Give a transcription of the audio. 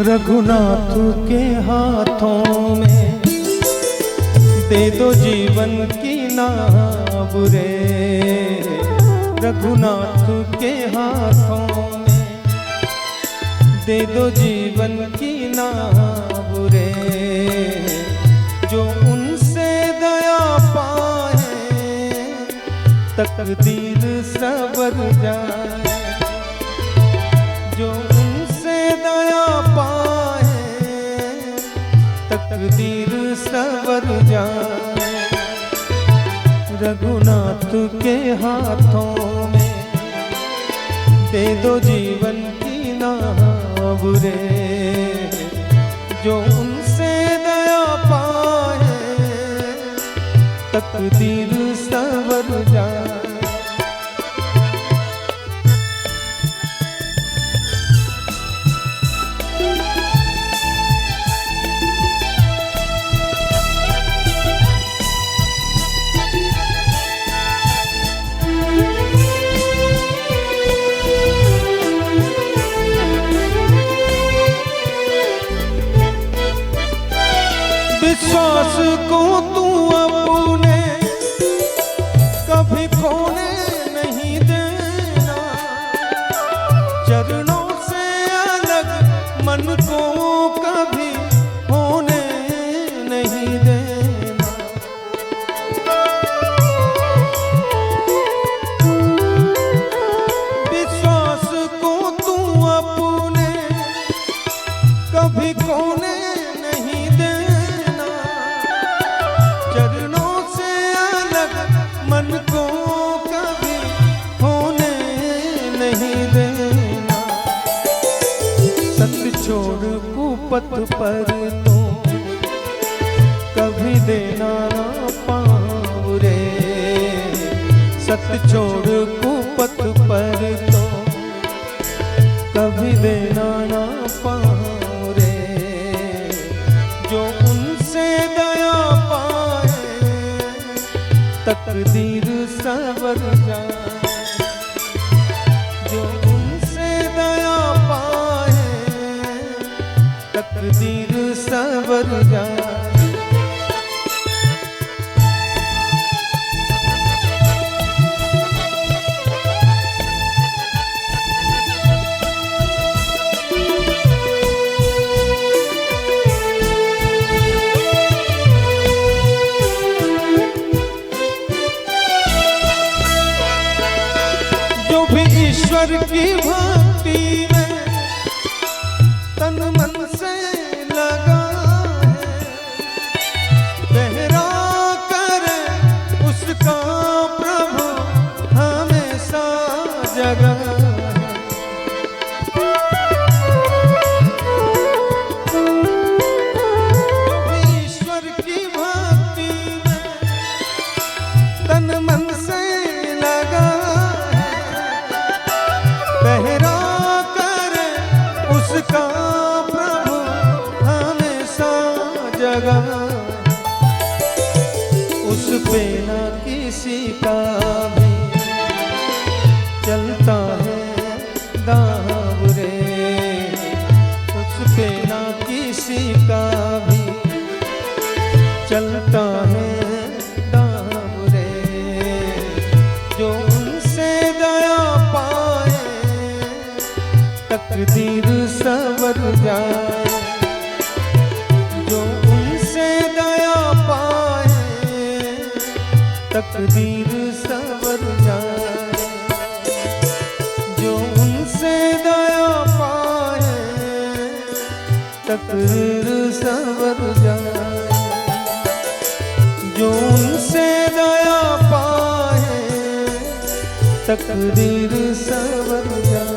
रघुनाथ के हाथों में दे दो जीवन की नाव रे। रघुनाथ के हाथों में दे दो जीवन की नाव रे। जो उनसे दया पाए तकदीर सवर जाए। जो उनसे दया पाए तकदीर सवर जाए। रघुनाथ के हाथों में दे दो जीवन की नाव रे। जो उनसे दया पाए तकदीर सवर जाए। विश्वास को तू अपने कभी खोने नहीं देना। चरणों से अलग मन को कभी होने नहीं देना। विश्वास को तू अपने कभी खोने नहीं देना। चरणों से अलग मन को कभी होने नहीं देना। सत्य छोड़ कुपथ पर तो कभी देना ना पाँव रे। सत्य छोड़ कुपथ पर तो कभी देना ना पाँव रे। जो उनसे दया पाए तकदीर सवर जाए। जो उनसे दया पाए तकदीर सवर जाए। जो भी ईश्वर की भक्ति में तन मन से लगा है। गहरा करे उसका प्रभु हमेशा जगा है। जो भी ईश्वर की भक्ति में तन मन से लगा गहरा करे उसका प्रभु हमेशा जगा। उस पे न किसी का भी चलता है दाव रे। उस पे न किसी का भी चलता है दाव रे। जो उनसे दया पाए तकदीर सवर जाए। जो उनसे दया पाए तकदीर सवर जाए। जो उनसे दया पाए तकदीर सवर जाए। जो उनसे दया पाए तकदीर सवर जाए।